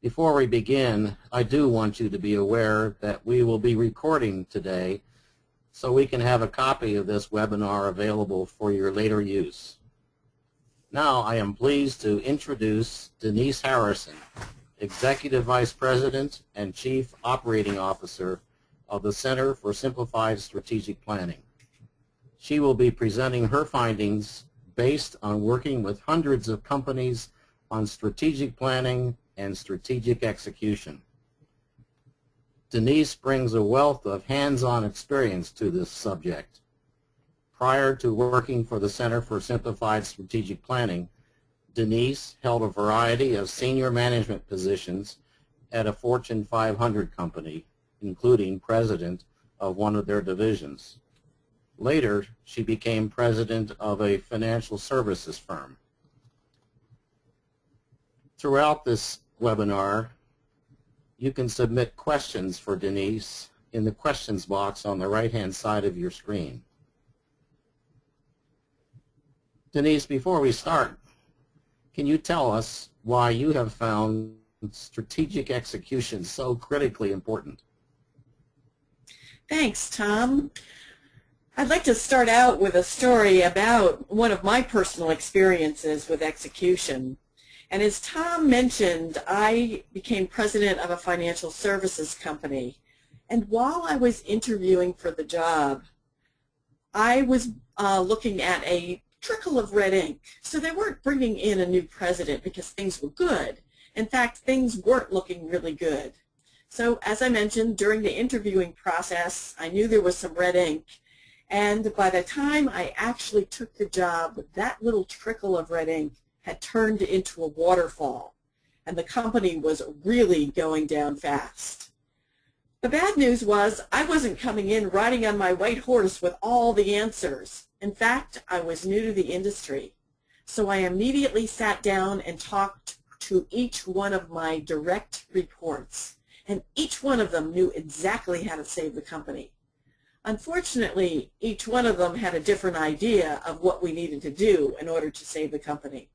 Before we begin, I do want you to be aware that we will be recording today so we can have a copy of this webinar available for your later use. Now I am pleased to introduce Denise Harrison, Executive Vice President and Chief Operating Officer of the Center for Simplified Strategic Planning. She will be presenting her findings based on working with hundreds of companies on strategic planning and strategic execution. Denise brings a wealth of hands-on experience to this subject. Prior to working for the Center for Simplified Strategic Planning, Denise held a variety of senior management positions at a Fortune 500 company, including president of one of their divisions. Later, she became president of a financial services firm. Throughout this webinar, you can submit questions for Denise in the questions box on the right-hand side of your screen. Denise, before we start, can you tell us why you have found strategic execution so critically important? Thanks, Tom. I'd like to start out with a story about one of my personal experiences with execution. And as Tom mentioned, I became president of a financial services company. And while I was interviewing for the job, I was looking at a trickle of red ink. So they weren't bringing in a new president because things were good. In fact, things weren't looking really good. So as I mentioned, during the interviewing process, I knew there was some red ink. And by the time I actually took the job, that little trickle of red ink had turned into a waterfall, and the company was really going down fast. The bad news was I wasn't coming in riding on my white horse with all the answers. In fact, I was new to the industry. So I immediately sat down and talked to each one of my direct reports, and each one of them knew exactly how to save the company. Unfortunately, each one of them had a different idea of what we needed to do in order to save the company.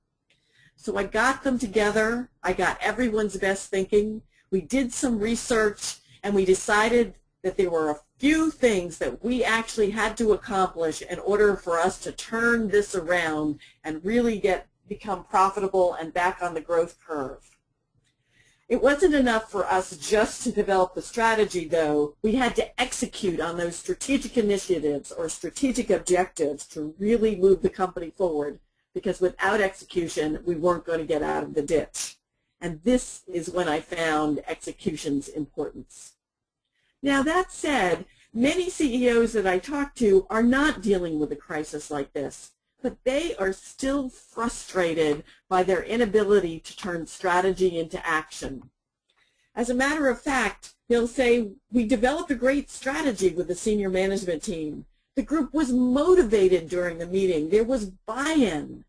So I got them together, I got everyone's best thinking, we did some research, and we decided that there were a few things that we actually had to accomplish in order for us to turn this around and really become profitable and back on the growth curve. It wasn't enough for us just to develop the strategy, though. We had to execute on those strategic initiatives or strategic objectives to really move the company forward, because without execution, we weren't going to get out of the ditch. And this is when I found execution's importance. Now, that said, many CEOs that I talk to are not dealing with a crisis like this, but they are still frustrated by their inability to turn strategy into action. As a matter of fact, they'll say, we developed a great strategy with the senior management team. The group was motivated during the meeting. There was buy-in.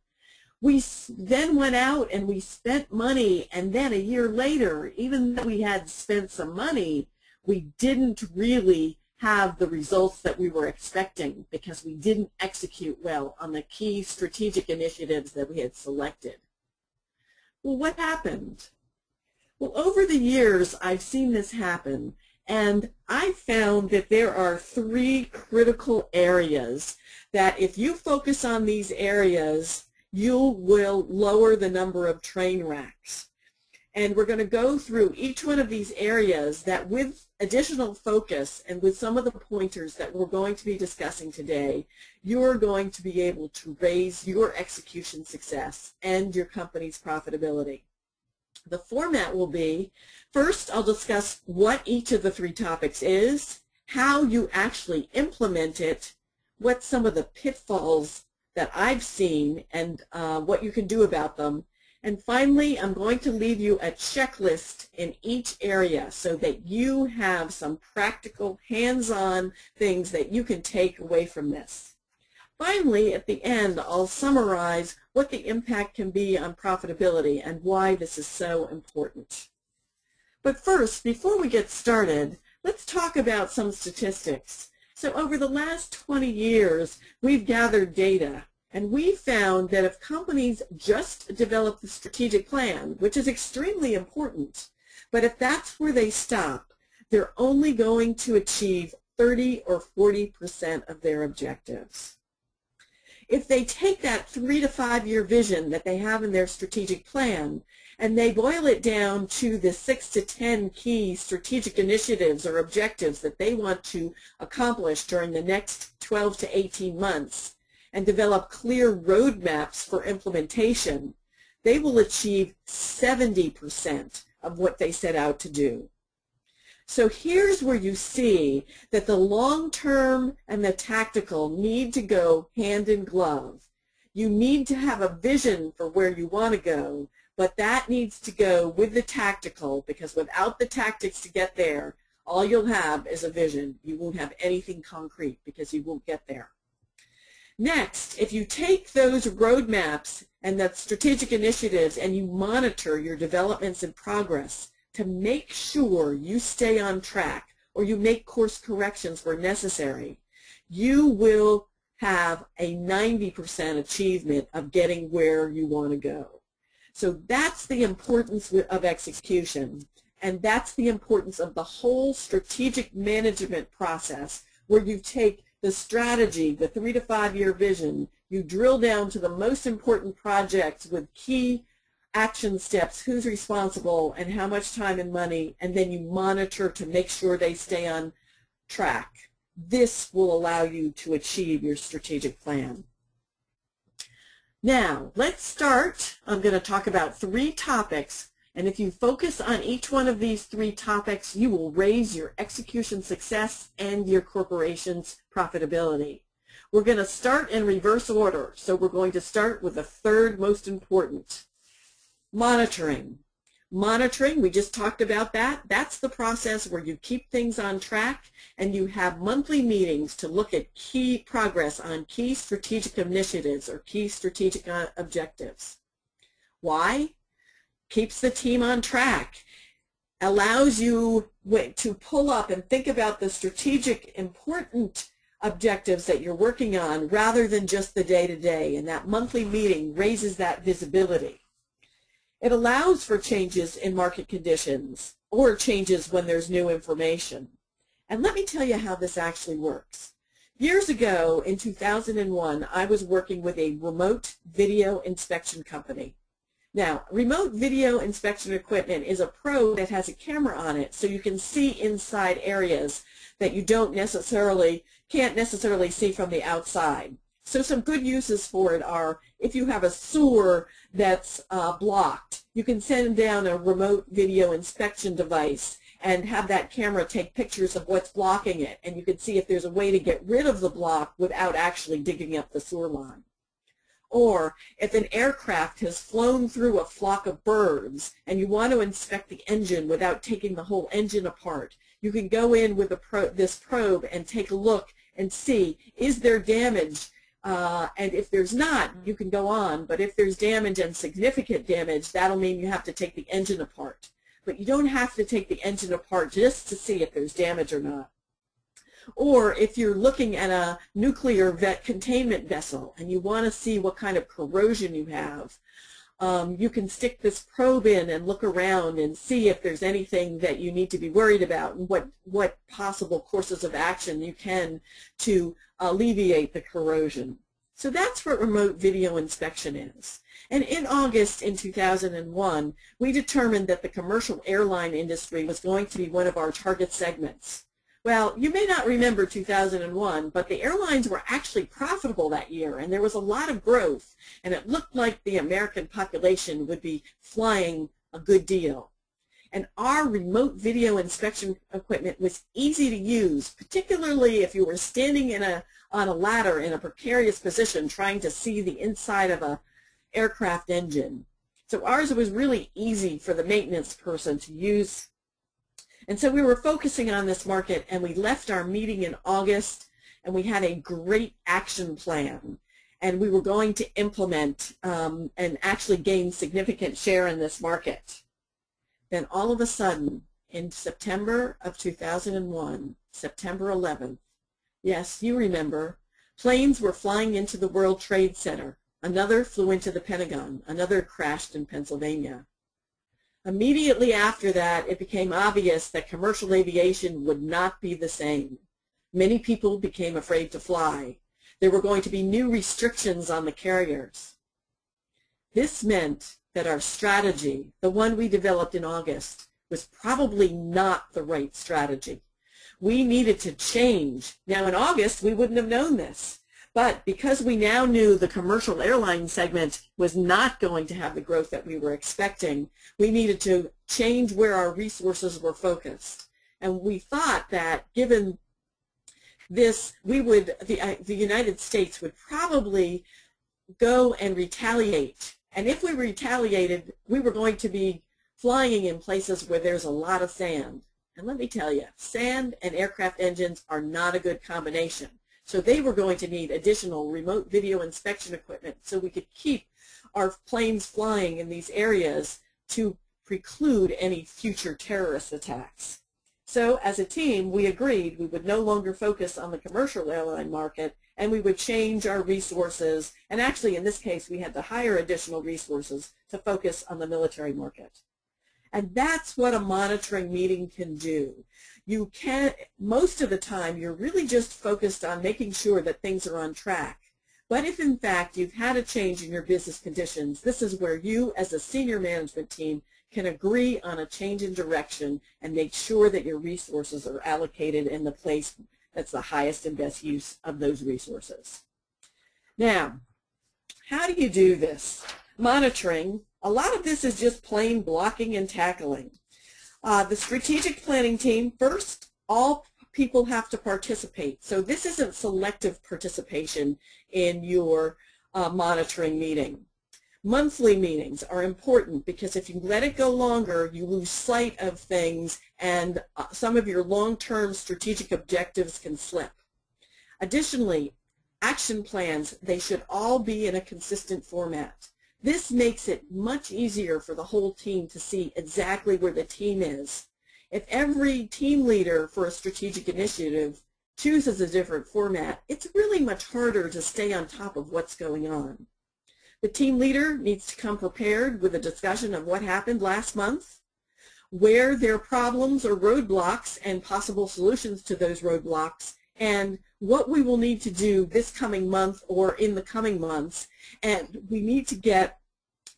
We then went out and we spent money, and then a year later, even though we had spent some money, we didn't really have the results that we were expecting because we didn't execute well on the key strategic initiatives that we had selected. Well, what happened? Well, over the years, I've seen this happen, and I found that there are three critical areas that if you focus on these areas, you will lower the number of train wrecks. And we're going to go through each one of these areas that with additional focus and with some of the pointers that we're going to be discussing today, you're going to be able to raise your execution success and your company's profitability. The format will be, first I'll discuss what each of the three topics is, how you actually implement it, what some of the pitfalls that I've seen and what you can do about them. And finally, I'm going to leave you a checklist in each area so that you have some practical, hands-on things that you can take away from this. Finally, at the end, I'll summarize what the impact can be on profitability and why this is so important. But first, before we get started, let's talk about some statistics. So over the last 20 years, we've gathered data. And we found that if companies just develop the strategic plan, which is extremely important, But if that's where they stop, they're only going to achieve 30 or 40% of their objectives. If they take that 3 to 5 year vision that they have in their strategic plan and they boil it down to the 6 to 10 key strategic initiatives or objectives that they want to accomplish during the next 12 to 18 months and develop clear roadmaps for implementation, they will achieve 70% of what they set out to do. So here's where you see that the long-term and the tactical need to go hand in glove. You need to have a vision for where you want to go, but that needs to go with the tactical, because without the tactics to get there, all you'll have is a vision. You won't have anything concrete because you won't get there. Next, if you take those roadmaps and the strategic initiatives and you monitor your developments and progress, to make sure you stay on track or you make course corrections where necessary, you will have a 90% achievement of getting where you want to go. So that's the importance of execution, and that's the importance of the whole strategic management process, where you take the strategy, the 3 to 5 year vision, you drill down to the most important projects with key action steps, who's responsible and how much time and money, and then you monitor to make sure they stay on track. This will allow you to achieve your strategic plan. Now, let's start. I'm going to talk about 3 topics, and if you focus on each one of these 3 topics, you will raise your execution success and your corporation's profitability. We're going to start in reverse order, so we're going to start with the 3rd most important. Monitoring. Monitoring, we just talked about that. That's the process where you keep things on track and you have monthly meetings to look at key progress on key strategic initiatives or key strategic objectives. Why? Keeps the team on track. Allows you to pull up and think about the strategic important objectives that you're working on rather than just the day-to-day, and that monthly meeting raises that visibility. It allows for changes in market conditions or changes when there's new information. And let me tell you how this actually works. Years ago, in 2001, I was working with a remote video inspection company. Now, remote video inspection equipment is a probe that has a camera on it, so you can see inside areas that you can't necessarily see from the outside. So some good uses for it are, if you have a sewer that's blocked, you can send down a remote video inspection device and have that camera take pictures of what's blocking it, and you can see if there's a way to get rid of the block without actually digging up the sewer line. Or if an aircraft has flown through a flock of birds and you want to inspect the engine without taking the whole engine apart, you can go in with this probe and take a look and see, is there damage? And if there's not, you can go on. But if there's damage and significant damage, that'll mean you have to take the engine apart. But you don't have to take the engine apart just to see if there's damage or not. Or if you're looking at a nuclear containment vessel and you want to see what kind of corrosion you have, you can stick this probe in and look around and see if there's anything that you need to be worried about and what possible courses of action you can to alleviate the corrosion. So that's what remote video inspection is. And in August in 2001, we determined that the commercial airline industry was going to be one of our target segments. Well, you may not remember 2001, but the airlines were actually profitable that year, and there was a lot of growth, and it looked like the American population would be flying a good deal. And our remote video inspection equipment was easy to use, particularly if you were standing on a ladder in a precarious position trying to see the inside of an aircraft engine. So ours was really easy for the maintenance person to use. And so we were focusing on this market, and we left our meeting in August, and we had a great action plan. And we were going to implement and actually gain significant share in this market. Then all of a sudden, in September of 2001, September 11th, yes, you remember, planes were flying into the World Trade Center. Another flew into the Pentagon. Another crashed in Pennsylvania. Immediately after that, it became obvious that commercial aviation would not be the same. Many people became afraid to fly. There were going to be new restrictions on the carriers. This meant that our strategy, the one we developed in August, was probably not the right strategy. We needed to change. Now in August, we wouldn't have known this. But because we now knew the commercial airline segment was not going to have the growth that we were expecting, we needed to change where our resources were focused. And we thought that given this, the United States would probably go and retaliate. And if we retaliated, we were going to be flying in places where there's a lot of sand. And let me tell you, sand and aircraft engines are not a good combination. So they were going to need additional remote video inspection equipment so we could keep our planes flying in these areas to preclude any future terrorist attacks. So as a team, we agreed we would no longer focus on the commercial airline market, and we would change our resources. And actually, in this case, we had to hire additional resources to focus on the military market. And that's what a monitoring meeting can do. You can, most of the time, you're really just focused on making sure that things are on track. But if, in fact, you've had a change in your business conditions, this is where you, as a senior management team, can agree on a change in direction and make sure that your resources are allocated in the place that's the highest and best use of those resources. Now, how do you do this? Monitoring, a lot of this is just plain blocking and tackling. The strategic planning team, first, all people have to participate. So this isn't selective participation in your monitoring meeting. Monthly meetings are important because if you let it go longer, you lose sight of things and some of your long-term strategic objectives can slip. Additionally, action plans, they should all be in a consistent format. This makes it much easier for the whole team to see exactly where the team is. If every team leader for a strategic initiative chooses a different format, it's really much harder to stay on top of what's going on. The team leader needs to come prepared with a discussion of what happened last month, where there are problems or roadblocks and possible solutions to those roadblocks, and what we will need to do this coming month or in the coming months. And we need to get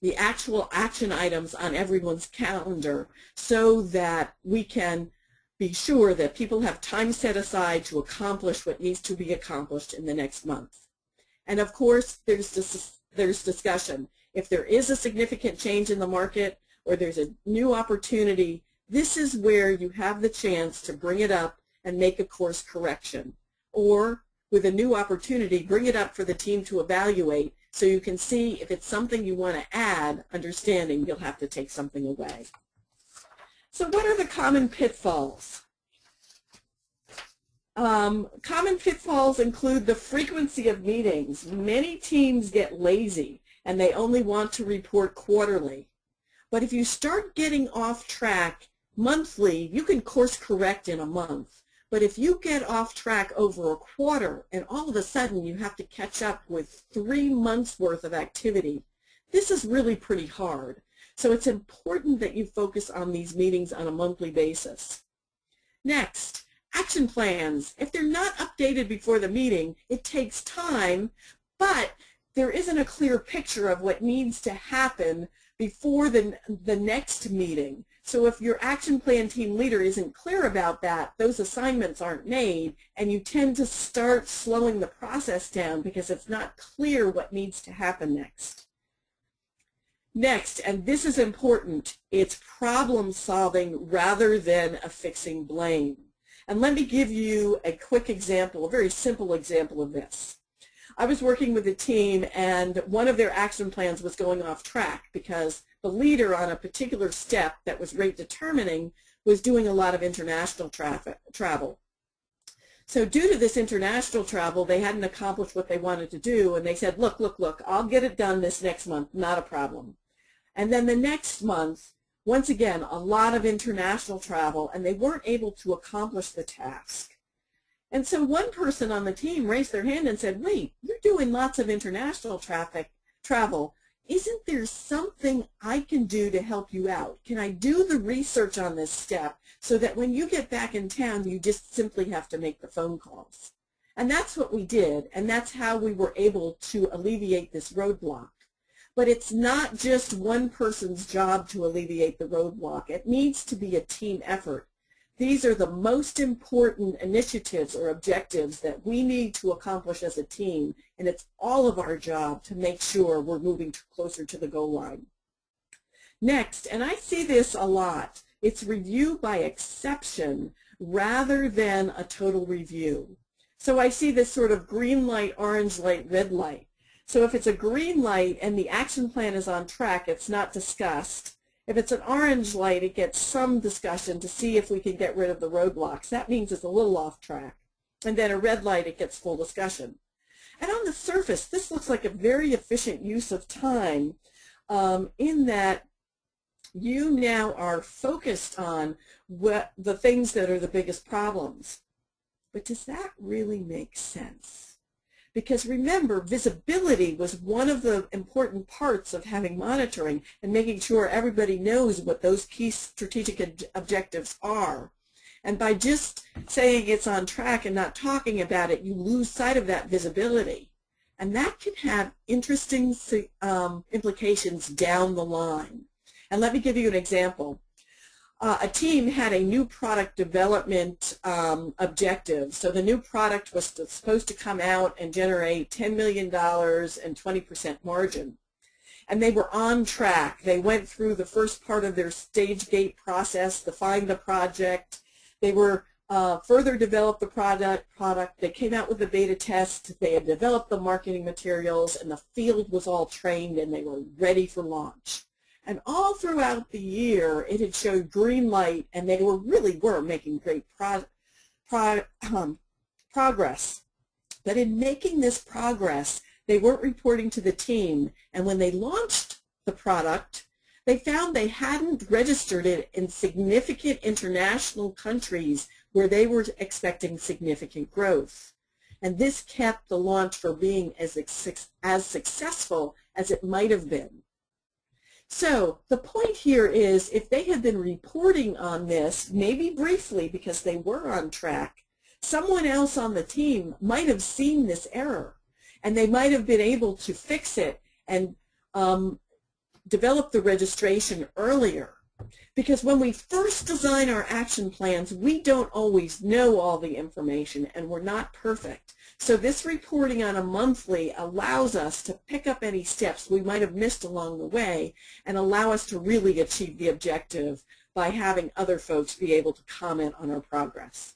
the actual action items on everyone's calendar so that we can be sure that people have time set aside to accomplish what needs to be accomplished in the next month. And of course, there's discussion. If there is a significant change in the market or there's a new opportunity, this is where you have the chance to bring it up and make a course correction. Or with a new opportunity, bring it up for the team to evaluate so you can see if it's something you want to add, understanding you'll have to take something away. So what are the common pitfalls? Common pitfalls include the frequency of meetings. Many teams get lazy and they only want to report quarterly. But if you start getting off track monthly, you can course correct in a month. But if you get off track over a quarter and all of a sudden you have to catch up with 3 months worth of activity, this is really pretty hard. So it's important that you focus on these meetings on a monthly basis. Next, action plans. If they're not updated before the meeting, it takes time, but there isn't a clear picture of what needs to happen before the next meeting. So if your action plan team leader isn't clear about that, those assignments aren't made, and you tend to start slowing the process down because it's not clear what needs to happen next. Next, and this is important, it's problem solving rather than affixing blame. And let me give you a quick example, a very simple example of this. I was working with a team and one of their action plans was going off track because the leader on a particular step that was rate determining was doing a lot of international travel. So due to this international travel, they hadn't accomplished what they wanted to do, and they said, look, I'll get it done this next month, not a problem. And then the next month, once again, a lot of international travel, and they weren't able to accomplish the task. And so one person on the team raised their hand and said, wait, you're doing lots of international travel. isn't there something I can do to help you out? Can I do the research on this step so that when you get back in town, you just simply have to make the phone calls? And that's what we did, and that's how we were able to alleviate this roadblock. But it's not just one person's job to alleviate the roadblock. It needs to be a team effort. These are the most important initiatives or objectives that we need to accomplish as a team, and it's all of our job to make sure we're moving closer to the goal line. Next, and I see this a lot, it's review by exception rather than a total review. So I see this sort of green light, orange light, red light. So if it's a green light and the action plan is on track, it's not discussed. If it's an orange light, it gets some discussion to see if we can get rid of the roadblocks. That means it's a little off track. And then a red light, it gets full discussion. And on the surface, this looks like a very efficient use of time in that you now are focused on what the things that are the biggest problems. But does that really make sense? Because remember, visibility was one of the important parts of having monitoring and making sure everybody knows what those key strategic objectives are. And by just saying it's on track and not talking about it, you lose sight of that visibility. And that can have interesting implications down the line. And let me give you an example. A team had a new product development objective. So the new product was supposed to come out and generate $10 million and 20% margin. And they were on track. They went through the first part of their stage gate process, defined the project. They were further developed the product. They came out with a beta test. They had developed the marketing materials, and the field was all trained, and they were ready for launch. And all throughout the year, it had showed green light, and they really were making great progress. But in making this progress, they weren't reporting to the team. And when they launched the product, they found they hadn't registered it in significant international countries where they were expecting significant growth. And this kept the launch from being as successful as it might have been. So the point here is, if they had been reporting on this, maybe briefly because they were on track, someone else on the team might have seen this error, and they might have been able to fix it and develop the registration earlier. Because when we first design our action plans, we don't always know all the information, and we're not perfect. So this reporting on a monthly allows us to pick up any steps we might have missed along the way and allow us to really achieve the objective by having other folks be able to comment on our progress.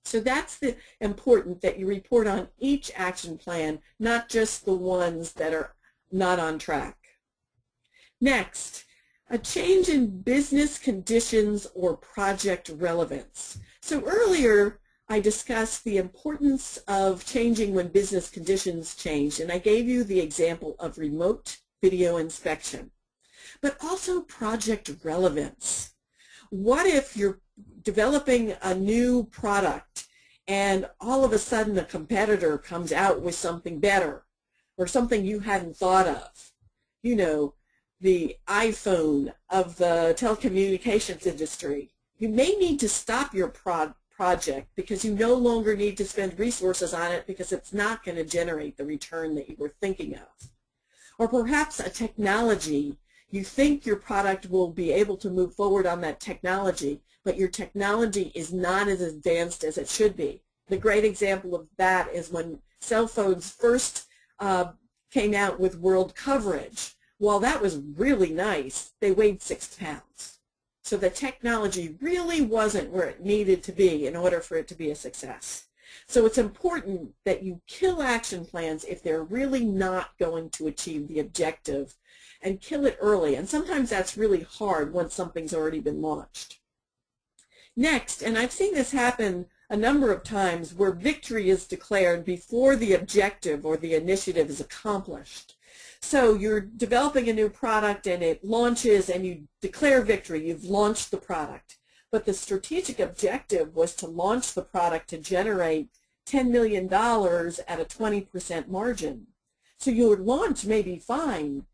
So that's the important, that you report on each action plan, not just the ones that are not on track. Next, a change in business conditions or project relevance. So earlier, I discussed the importance of changing when business conditions change, and I gave you the example of remote video inspection. But also project relevance. What if you're developing a new product and all of a sudden a competitor comes out with something better or something you hadn't thought of? You know, the iPhone of the telecommunications industry. You may need to stop your project because you no longer need to spend resources on it because it's not going to generate the return that you were thinking of. Or perhaps a technology, you think your product will be able to move forward on that technology, but your technology is not as advanced as it should be. The great example of that is when cell phones first came out with world coverage. While that was really nice, they weighed 6 pounds. So the technology really wasn't where it needed to be in order for it to be a success. So it's important that you kill action plans if they're really not going to achieve the objective, and kill it early. And sometimes that's really hard once something's already been launched. Next, and I've seen this happen a number of times, where victory is declared before the objective or the initiative is accomplished. So you're developing a new product and it launches and you declare victory. You've launched the product. But the strategic objective was to launch the product to generate $10 million at a 20% margin. So your launch may be fine,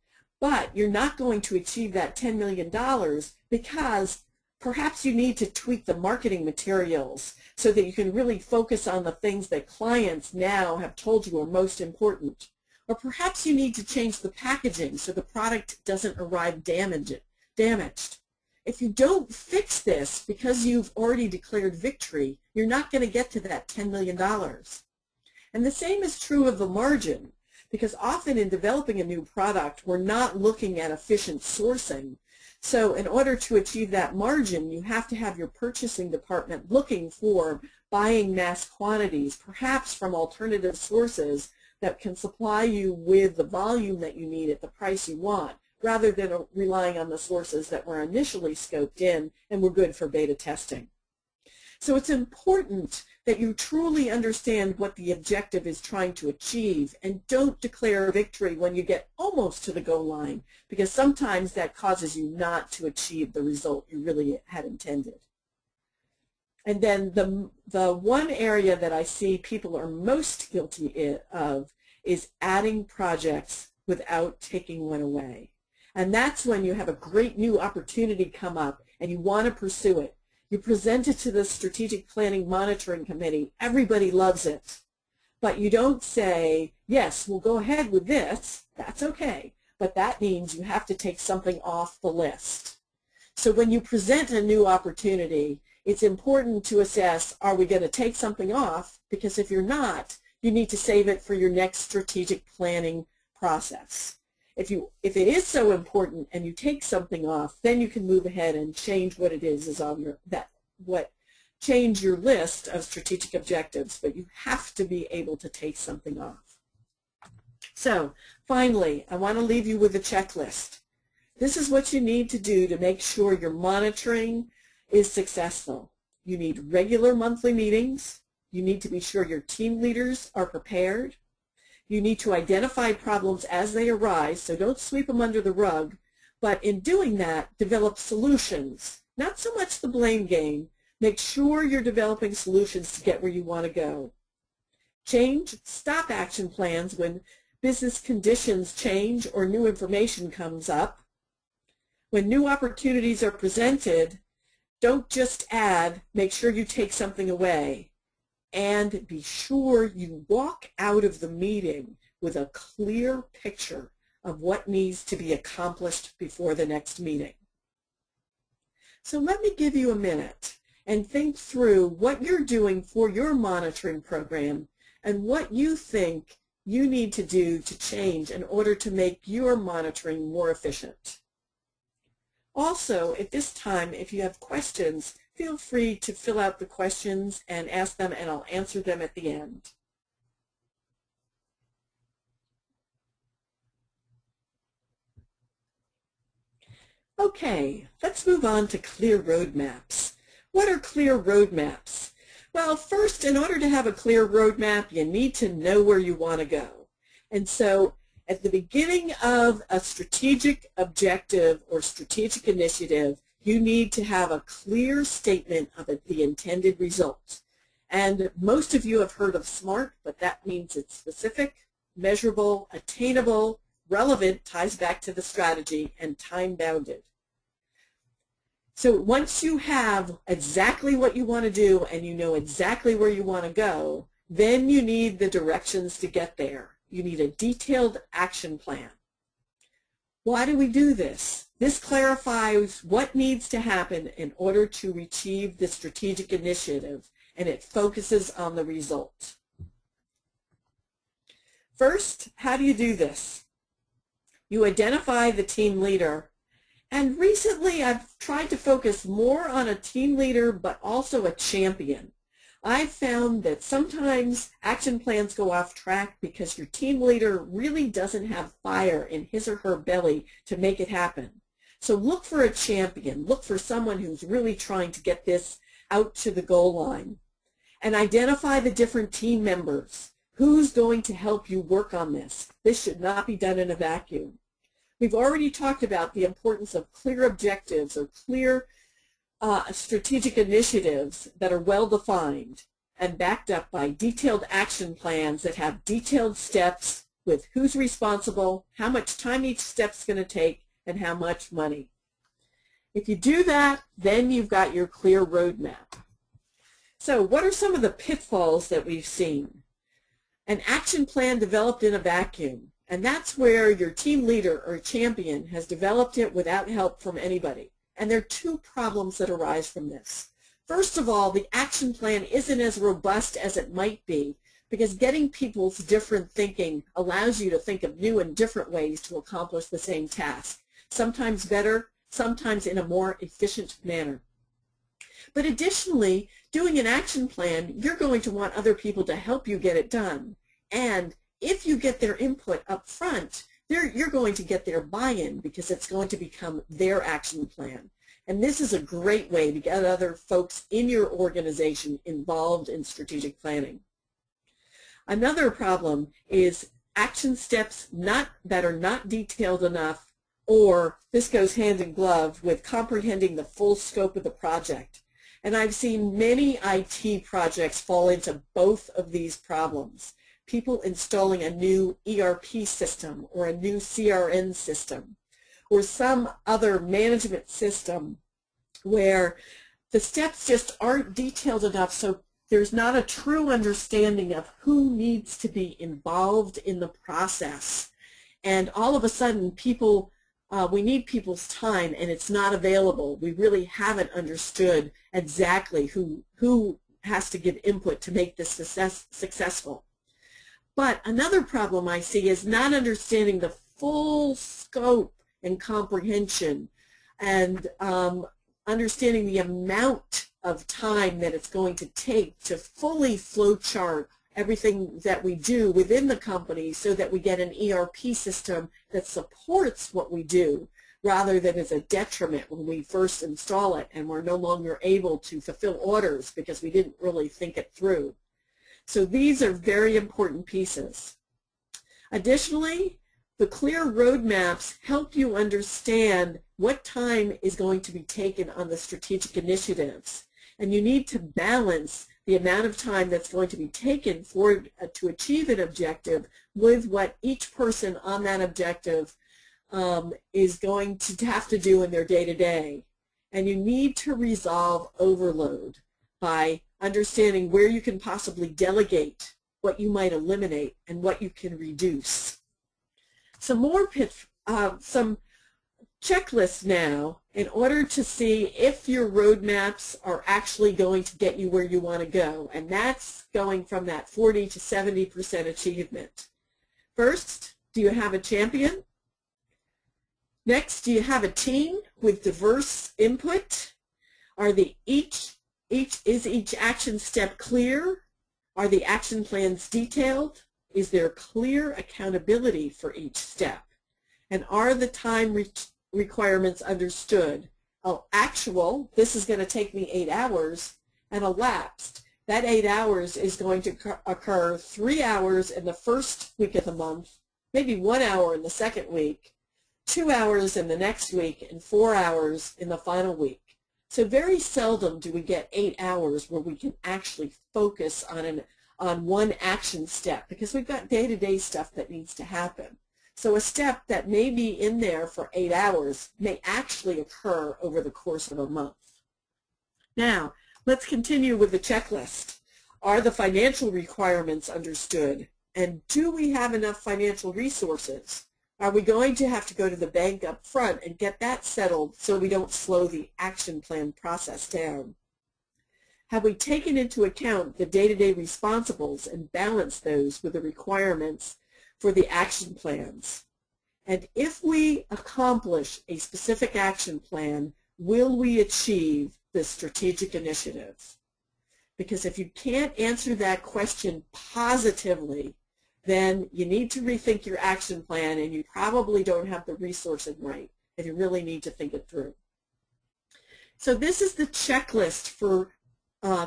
But you're not going to achieve that $10 million because perhaps you need to tweak the marketing materials so that you can really focus on the things that clients now have told you are most important. Or perhaps you need to change the packaging so the product doesn't arrive damaged. If you don't fix this because you've already declared victory, you're not going to get to that $10 million. And the same is true of the margin, because often in developing a new product, we're not looking at efficient sourcing. So in order to achieve that margin, you have to have your purchasing department looking for buying mass quantities, perhaps from alternative sources that can supply you with the volume that you need at the price you want, rather than relying on the sources that were initially scoped in and were good for beta testing. So it's important that you truly understand what the objective is trying to achieve and don't declare victory when you get almost to the goal line, because sometimes that causes you not to achieve the result you really had intended. And then the one area that I see people are most guilty of is adding projects without taking one away. And that's when you have a great new opportunity come up and you want to pursue it. You present it to the Strategic Planning Monitoring Committee. Everybody loves it. But you don't say, yes, we'll go ahead with this. That's okay. But that means you have to take something off the list. So when you present a new opportunity, it's important to assess, are we going to take something off? Because if you're not, you need to save it for your next strategic planning process. If it is so important and you take something off, then you can move ahead and change what it is on your change your list of strategic objectives, but you have to be able to take something off. So finally, I want to leave you with a checklist. This is what you need to do to make sure your monitoring is successful. You need regular monthly meetings. You need to be sure your team leaders are prepared. You need to identify problems as they arise, so don't sweep them under the rug, but in doing that, develop solutions, not so much the blame game. Make sure you're developing solutions to get where you want to go. Stop action plans when business conditions change or new information comes up. When new opportunities are presented, don't just add, make sure you take something away. And be sure you walk out of the meeting with a clear picture of what needs to be accomplished before the next meeting. So let me give you a minute and think through what you're doing for your monitoring program and what you think you need to do to change in order to make your monitoring more efficient. Also, at this time, if you have questions, feel free to fill out the questions and ask them, and I'll answer them at the end. Okay, let's move on to clear roadmaps. What are clear roadmaps? Well, first, in order to have a clear roadmap, you need to know where you want to go. And so at the beginning of a strategic objective or strategic initiative, you need to have a clear statement of the intended result. And most of you have heard of SMART, but that means it's specific, measurable, attainable, relevant, ties back to the strategy, and time-bounded. So once you have exactly what you want to do and you know exactly where you want to go, then you need the directions to get there. You need a detailed action plan. Why do we do this? This clarifies what needs to happen in order to achieve the strategic initiative, and it focuses on the result. First, how do you do this? You identify the team leader. And recently I've tried to focus more on a team leader but also a champion. I've found that sometimes action plans go off track because your team leader really doesn't have fire in his or her belly to make it happen. So look for a champion. Look for someone who's really trying to get this out to the goal line. And identify the different team members. Who's going to help you work on this? This should not be done in a vacuum. We've already talked about the importance of clear objectives or clear strategic initiatives that are well defined and backed up by detailed action plans that have detailed steps with who's responsible, how much time each step's going to take, and how much money. If you do that, then you've got your clear roadmap. So what are some of the pitfalls that we've seen? An action plan developed in a vacuum, and that's where your team leader or champion has developed it without help from anybody. And there are two problems that arise from this. First of all, the action plan isn't as robust as it might be, because getting people's different thinking allows you to think of new and different ways to accomplish the same task, sometimes better, sometimes in a more efficient manner. But additionally, doing an action plan, you're going to want other people to help you get it done. And if you get their input up front, you're going to get their buy-in because it's going to become their action plan. And this is a great way to get other folks in your organization involved in strategic planning. Another problem is action steps that are not detailed enough, or this goes hand in glove with comprehending the full scope of the project. And I've seen many IT projects fall into both of these problems. People installing a new ERP system or a new CRM system or some other management system where the steps just aren't detailed enough, so there's not a true understanding of who needs to be involved in the process. And all of a sudden, we need people's time and it's not available. We really haven't understood exactly who has to give input to make this successful. But another problem I see is not understanding the full scope and comprehension and understanding the amount of time that it's going to take to fully flowchart everything that we do within the company so that we get an ERP system that supports what we do rather than as a detriment when we first install it and we're no longer able to fulfill orders because we didn't really think it through. So these are very important pieces. Additionally, the clear roadmaps help you understand what time is going to be taken on the strategic initiatives. And you need to balance the amount of time that's going to be taken to achieve an objective with what each person on that objective is going to have to do in their day-to-day. And you need to resolve overload by understanding where you can possibly delegate, what you might eliminate, and what you can reduce. Some checklists now in order to see if your roadmaps are actually going to get you where you want to go, and that's going from that 40 to 70% achievement. First, do you have a champion? Next, do you have a team with diverse input? Is each action step clear? Are the action plans detailed? Is there clear accountability for each step? And are the time requirements understood? Actual, this is going to take me 8 hours, and elapsed, that 8 hours is going to occur 3 hours in the first week of the month, maybe 1 hour in the second week, 2 hours in the next week, and 4 hours in the final week. So very seldom do we get 8 hours where we can actually focus on one action step because we've got day-to-day stuff that needs to happen. So a step that may be in there for 8 hours may actually occur over the course of a month. Now, let's continue with the checklist. Are the financial requirements understood? And do we have enough financial resources? Are we going to have to go to the bank up front and get that settled so we don't slow the action plan process down? Have we taken into account the day-to-day responsibles and balanced those with the requirements for the action plans? And if we accomplish a specific action plan, will we achieve the strategic initiative? Because if you can't answer that question positively, then you need to rethink your action plan and you probably don't have the resources right and you really need to think it through. So this is the checklist for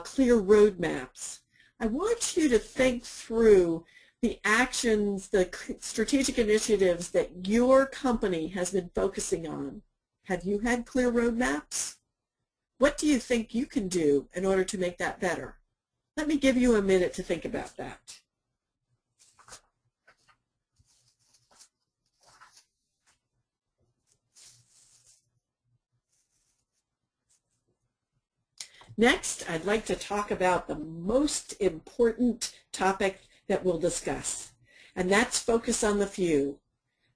clear roadmaps. I want you to think through the actions, the strategic initiatives that your company has been focusing on. Have you had clear roadmaps? What do you think you can do in order to make that better? Let me give you a minute to think about that. Next, I'd like to talk about the most important topic that we'll discuss, and that's focus on the few.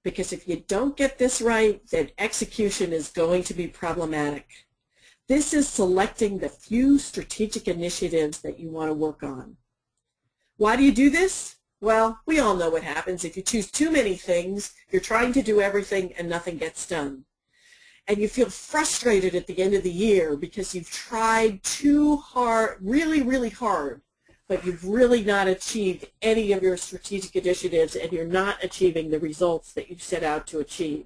Because if you don't get this right, then execution is going to be problematic. This is selecting the few strategic initiatives that you want to work on. Why do you do this? Well, we all know what happens. If you choose too many things, you're trying to do everything and nothing gets done. And you feel frustrated at the end of the year because you've tried too hard, really, really hard, but you've really not achieved any of your strategic initiatives and you're not achieving the results that you set out to achieve.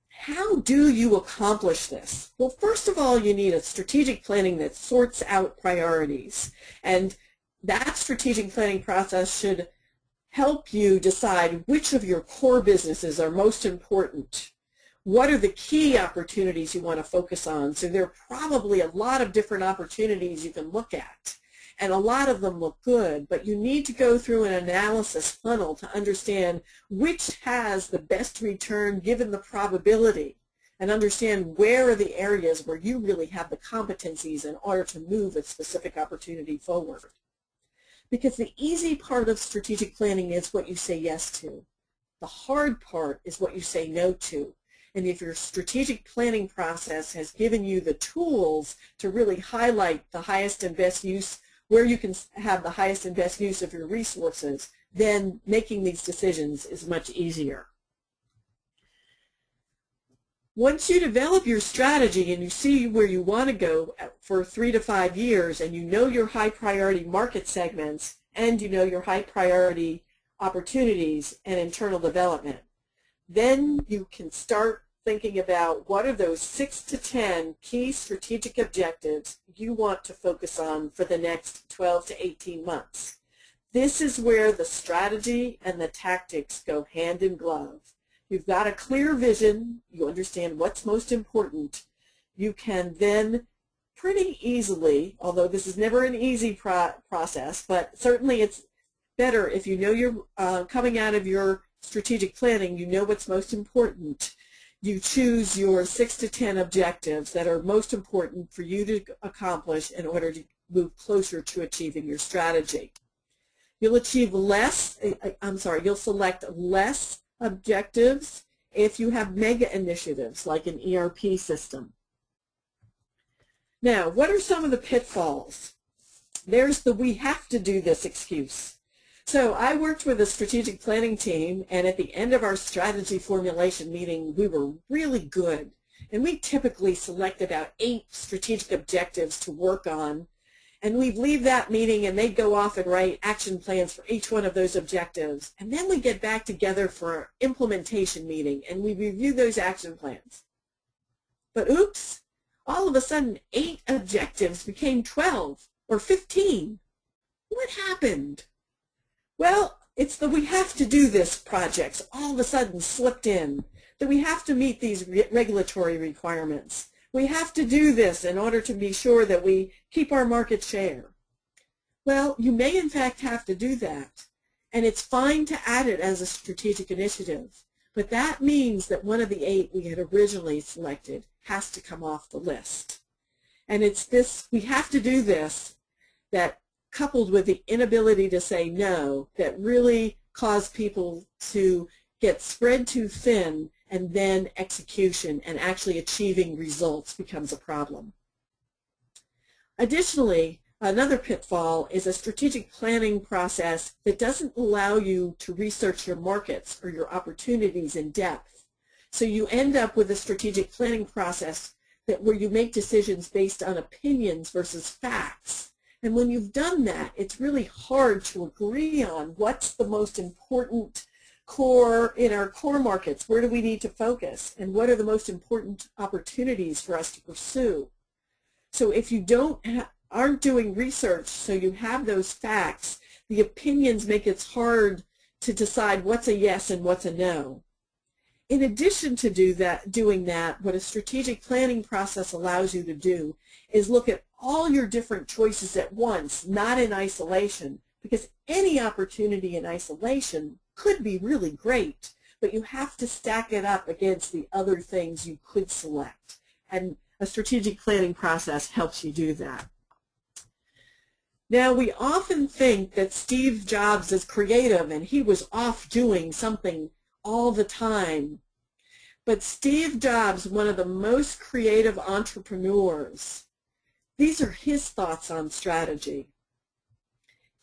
How do you accomplish this? Well, first of all, you need a strategic planning that sorts out priorities. And that strategic planning process should help you decide which of your core businesses are most important. What are the key opportunities you want to focus on? So there are probably a lot of different opportunities you can look at, and a lot of them look good, but you need to go through an analysis funnel to understand which has the best return given the probability, and understand where are the areas where you really have the competencies in order to move a specific opportunity forward. Because the easy part of strategic planning is what you say yes to. The hard part is what you say no to. And if your strategic planning process has given you the tools to really highlight the highest and best use, where you can have the highest and best use of your resources, then making these decisions is much easier. Once you develop your strategy and you see where you want to go for 3 to 5 years, and you know your high priority market segments, and you know your high priority opportunities and internal development, then you can start thinking about what are those 6 to 10 key strategic objectives you want to focus on for the next 12 to 18 months. This is where the strategy and the tactics go hand in glove. You've got a clear vision, you understand what's most important. You can then pretty easily, although this is never an easy process, but certainly it's better if you know you're coming out of your strategic planning, you know what's most important. You choose your 6 to 10 objectives that are most important for you to accomplish in order to move closer to achieving your strategy. You'll select less objectives if you have mega initiatives like an ERP system. Now, what are some of the pitfalls? There's the "we have to do this" excuse. So I worked with a strategic planning team, and at the end of our strategy formulation meeting, we were really good. And we typically select about 8 strategic objectives to work on. And we'd leave that meeting and they'd go off and write action plans for each one of those objectives. And then we get back together for our implementation meeting and we review those action plans. But oops, all of a sudden 8 objectives became 12 or 15. What happened? Well, it's the "we have to do this" projects all of a sudden slipped in, that we have to meet these regulatory requirements. We have to do this in order to be sure that we keep our market share. Well, you may in fact have to do that, and it's fine to add it as a strategic initiative, but that means that one of the 8 we had originally selected has to come off the list. And it's this "we have to do this" that, coupled with the inability to say no, that really cause people to get spread too thin, and then execution and actually achieving results becomes a problem. Additionally, another pitfall is a strategic planning process that doesn't allow you to research your markets or your opportunities in depth. So you end up with a strategic planning process where you make decisions based on opinions versus facts. And when you've done that, it's really hard to agree on what's the most important in our core markets. Where do we need to focus? And what are the most important opportunities for us to pursue? So if you aren't doing research, so you have those facts, the opinions make it hard to decide what's a yes and what's a no. In addition to doing that, what a strategic planning process allows you to do is look at all your different choices at once, not in isolation, because any opportunity in isolation could be really great, but you have to stack it up against the other things you could select. And a strategic planning process helps you do that. Now, we often think that Steve Jobs is creative and he was off doing something all the time. But Steve Jobs, one of the most creative entrepreneurs, these are his thoughts on strategy.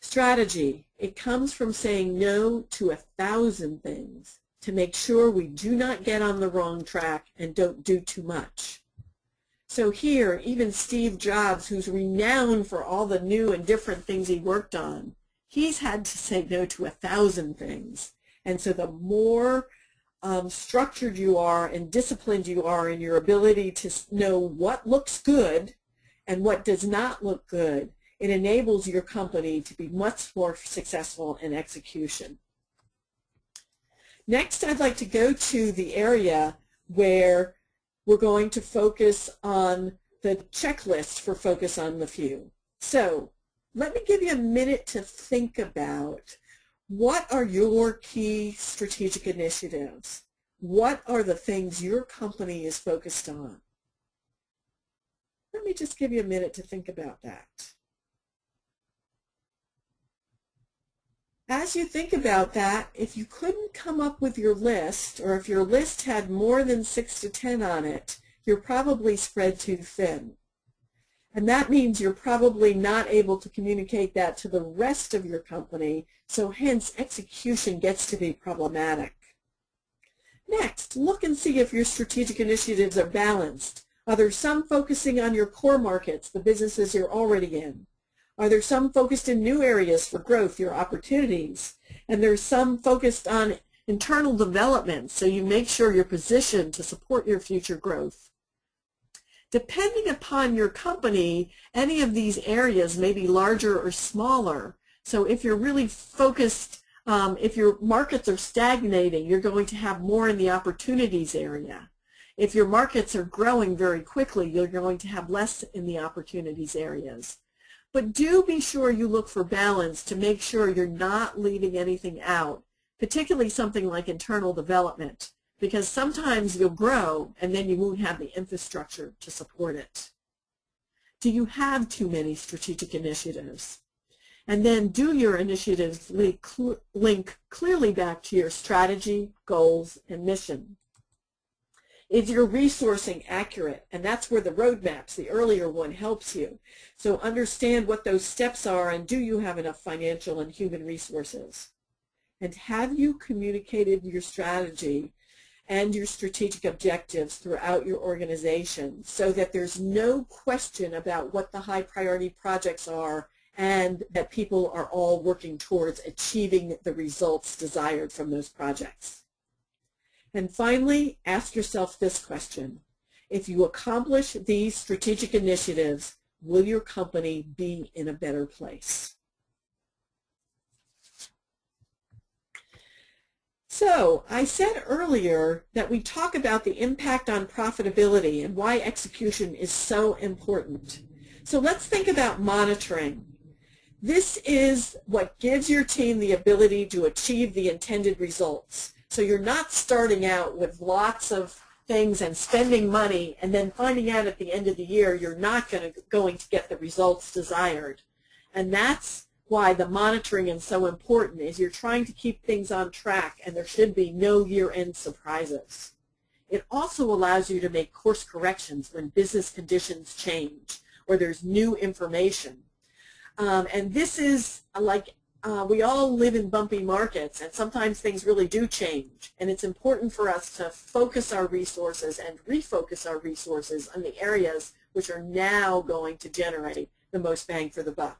Strategy, it comes from saying no to 1,000 things to make sure we do not get on the wrong track and don't do too much. So here, even Steve Jobs, who's renowned for all the new and different things he worked on, he's had to say no to 1,000 things. And so the more structured you are and disciplined you are in your ability to know what looks good and what does not look good, it enables your company to be much more successful in execution. Next, I'd like to go to the area where we're going to focus on the checklist for Focus on the Few. So let me give you a minute to think about what are your key strategic initiatives? What are the things your company is focused on? Let me just give you a minute to think about that. As you think about that, if you couldn't come up with your list, or if your list had more than 6 to 10 on it, you're probably spread too thin. And that means you're probably not able to communicate that to the rest of your company, so hence execution gets to be problematic. Next, look and see if your strategic initiatives are balanced. Are there some focusing on your core markets, the businesses you're already in? Are there some focused in new areas for growth, your opportunities? And there's some focused on internal development, so you make sure you're positioned to support your future growth. Depending upon your company, any of these areas may be larger or smaller. So if you're really focused, if your markets are stagnating, you're going to have more in the opportunities area. If your markets are growing very quickly, you're going to have less in the opportunities areas. But do be sure you look for balance to make sure you're not leaving anything out, particularly something like internal development, because sometimes you'll grow and then you won't have the infrastructure to support it. Do you have too many strategic initiatives? And then do your initiatives link clearly back to your strategy, goals, and mission? Is your resourcing accurate? And that's where the roadmaps, the earlier one, helps you. So understand what those steps are, and do you have enough financial and human resources? And have you communicated your strategy and your strategic objectives throughout your organization so that there's no question about what the high priority projects are and that people are all working towards achieving the results desired from those projects? And finally, ask yourself this question. If you accomplish these strategic initiatives, will your company be in a better place? So I said earlier that we talk about the impact on profitability and why execution is so important. So let's think about monitoring. This is what gives your team the ability to achieve the intended results. So you're not starting out with lots of things and spending money and then finding out at the end of the year you're not going to get the results desired. And that's why the monitoring is so important, is you're trying to keep things on track and there should be no year-end surprises. It also allows you to make course corrections when business conditions change or there's new information. And this is like we all live in bumpy markets, and sometimes things really do change. And it's important for us to focus our resources and refocus our resources on the areas which are now going to generate the most bang for the buck.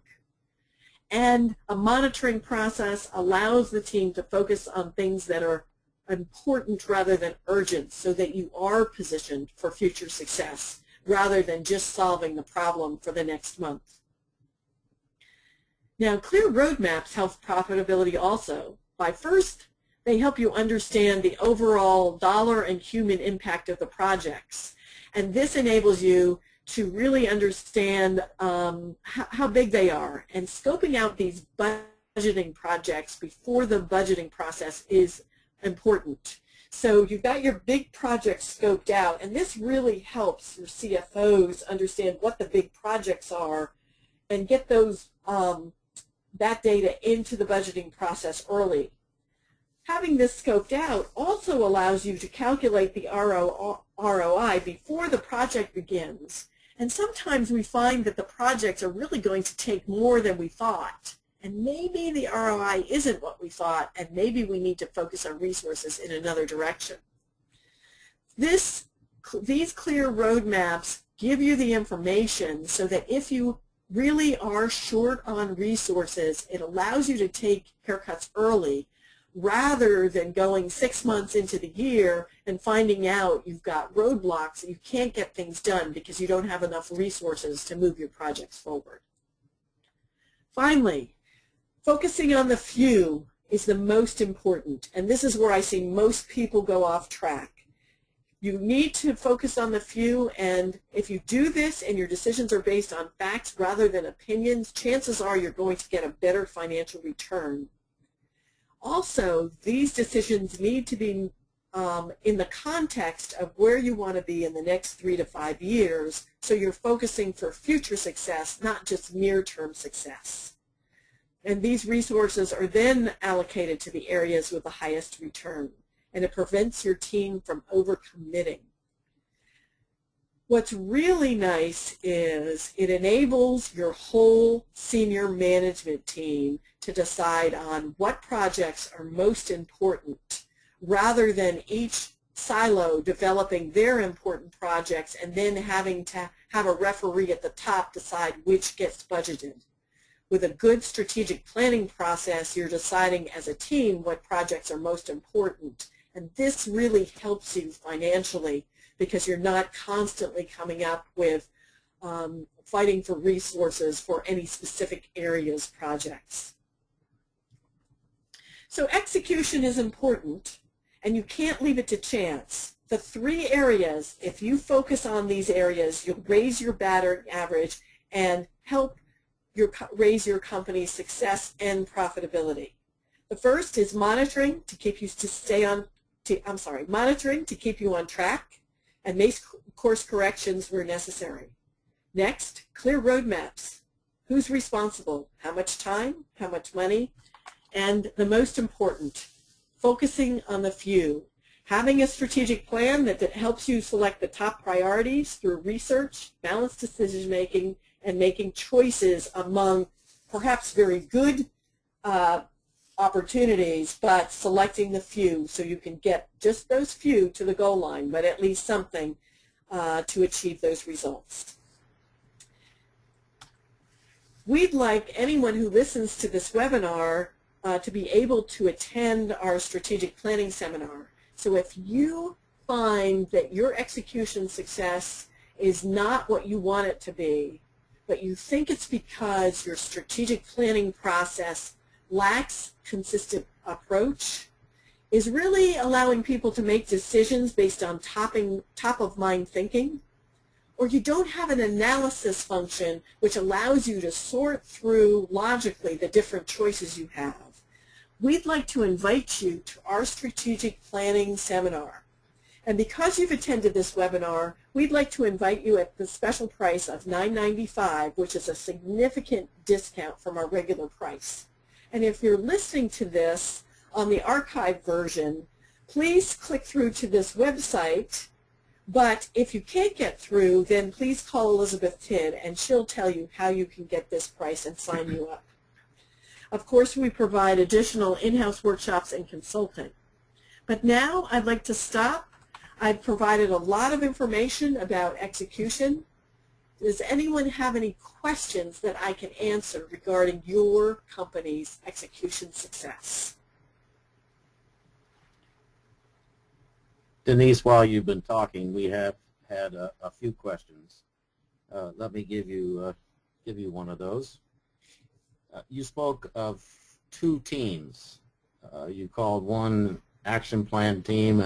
And a monitoring process allows the team to focus on things that are important rather than urgent, so that you are positioned for future success rather than just solving the problem for the next month. Now, clear roadmaps help profitability also. By first, they help you understand the overall dollar and human impact of the projects. And this enables you to really understand how big they are. And scoping out these budgeting projects before the budgeting process is important. So you've got your big projects scoped out, and this really helps your CFOs understand what the big projects are and get those that data into the budgeting process early. Having this scoped out also allows you to calculate the ROI before the project begins. And sometimes we find that the projects are really going to take more than we thought. And maybe the ROI isn't what we thought, and maybe we need to focus our resources in another direction. These clear roadmaps give you the information so that if you really are short on resources, it allows you to take haircuts early rather than going 6 months into the year and finding out you've got roadblocks and you can't get things done because you don't have enough resources to move your projects forward. Finally, focusing on the few is the most important, and this is where I see most people go off track. You need to focus on the few, and if you do this and your decisions are based on facts rather than opinions, chances are you're going to get a better financial return. Also, these decisions need to be in the context of where you want to be in the next 3 to 5 years, so you're focusing for future success, not just near-term success. And these resources are then allocated to the areas with the highest return, and it prevents your team from overcommitting. What's really nice is it enables your whole senior management team to decide on what projects are most important, rather than each silo developing their important projects and then having to have a referee at the top decide which gets budgeted. With a good strategic planning process, you're deciding as a team what projects are most important. And this really helps you financially because you're not constantly coming up with fighting for resources for any specific areas projects. So execution is important, and you can't leave it to chance. The 3 areas, if you focus on these areas, you'll raise your batting average and help raise your company's success and profitability. The first is monitoring to keep you monitoring to keep you on track and make course corrections where necessary. Next, clear roadmaps. Who's responsible? How much time? How much money? And the most important, focusing on the few. Having a strategic plan that helps you select the top priorities through research, balanced decision making, and making choices among perhaps very good opportunities, but selecting the few so you can get just those few to the goal line, but at least something to achieve those results. We'd like anyone who listens to this webinar to be able to attend our strategic planning seminar. So if you find that your execution success is not what you want it to be, but you think it's because your strategic planning process lacks consistent approach, is really allowing people to make decisions based on top-of-mind thinking, or you don't have an analysis function which allows you to sort through logically the different choices you have, we'd like to invite you to our strategic planning seminar. And because you've attended this webinar, we'd like to invite you at the special price of $9.95, which is a significant discount from our regular price. And if you're listening to this on the archive version, please click through to this website. But if you can't get through, then please call Elizabeth Tidd, and she'll tell you how you can get this price and sign you up. Of course, we provide additional in-house workshops and consulting. But now I'd like to stop. I've provided a lot of information about execution. Does anyone have any questions that I can answer regarding your company's execution success? Denise, while you've been talking, we have had a few questions. Let me give you one of those. You spoke of 2 teams. You called one action plan team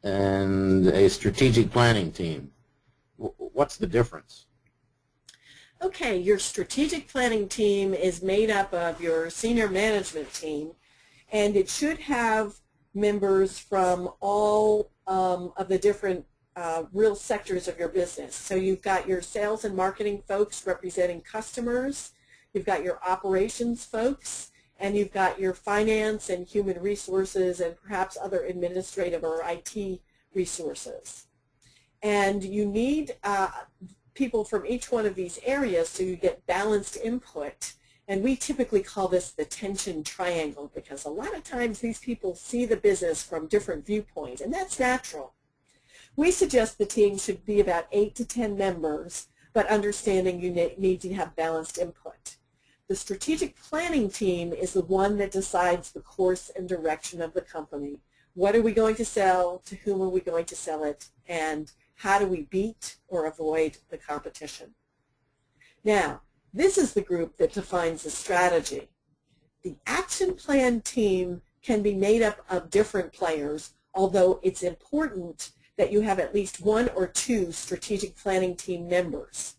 and a strategic planning team. What's the difference? Okay, your strategic planning team is made up of your senior management team, and it should have members from all of the different real sectors of your business. So you've got your sales and marketing folks representing customers, you've got your operations folks, and you've got your finance and human resources and perhaps other administrative or IT resources. And you need people from each one of these areas so you get balanced input. And we typically call this the tension triangle, because a lot of times these people see the business from different viewpoints, and that's natural. We suggest the team should be about 8 to 10 members, but understanding you need to have balanced input. The strategic planning team is the one that decides the course and direction of the company. What are we going to sell? To whom are we going to sell it? And how do we beat or avoid the competition? Now, this is the group that defines the strategy. The action plan team can be made up of different players, although it's important that you have at least 1 or 2 strategic planning team members.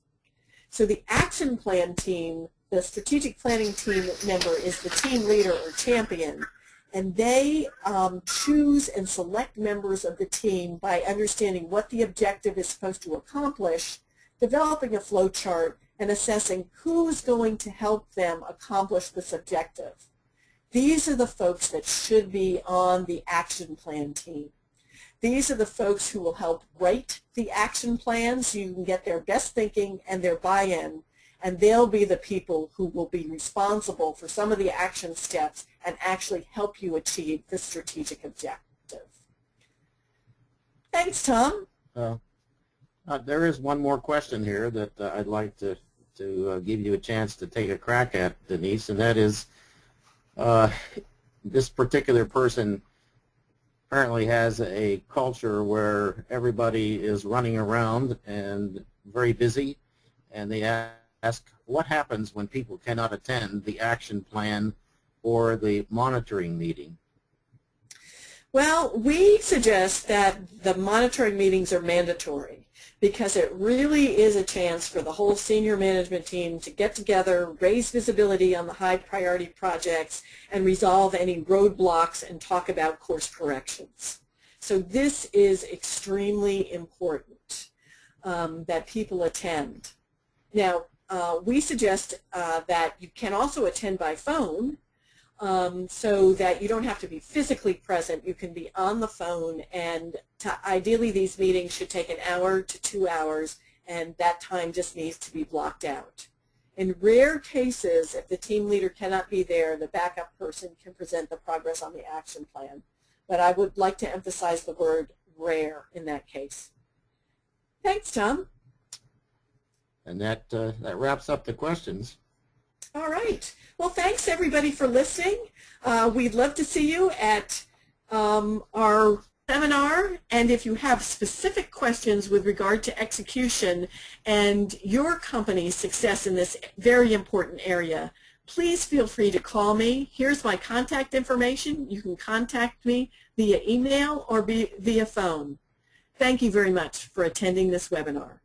So the action plan team, the strategic planning team member is the team leader or champion, and they choose and select members of the team by understanding what the objective is supposed to accomplish, developing a flow chart, and assessing who's going to help them accomplish this objective. These are the folks that should be on the action plan team. These are the folks who will help write the action plan so you can get their best thinking and their buy-in, and they'll be the people who will be responsible for some of the action steps and actually help you achieve the strategic objective. Thanks, Tom. There is one more question here that I'd like to give you a chance to take a crack at, Denise, and that is this particular person apparently has a culture where everybody is running around and very busy, and they ask what happens when people cannot attend the action plan or the monitoring meeting. Well, we suggest that the monitoring meetings are mandatory because it really is a chance for the whole senior management team to get together, raise visibility on the high priority projects, and resolve any roadblocks and talk about course corrections. So this is extremely important that people attend. Now, we suggest that you can also attend by phone, so that you don't have to be physically present. You can be on the phone, and ideally these meetings should take 1 hour to 2 hours, and that time just needs to be blocked out. In rare cases, if the team leader cannot be there, the backup person can present the progress on the action plan. But I would like to emphasize the word rare in that case. Thanks, Tom. And that wraps up the questions. All right. Well, thanks everybody for listening. We'd love to see you at our seminar, and if you have specific questions with regard to execution and your company's success in this very important area, please feel free to call me. Here's my contact information. You can contact me via email or via phone. Thank you very much for attending this webinar.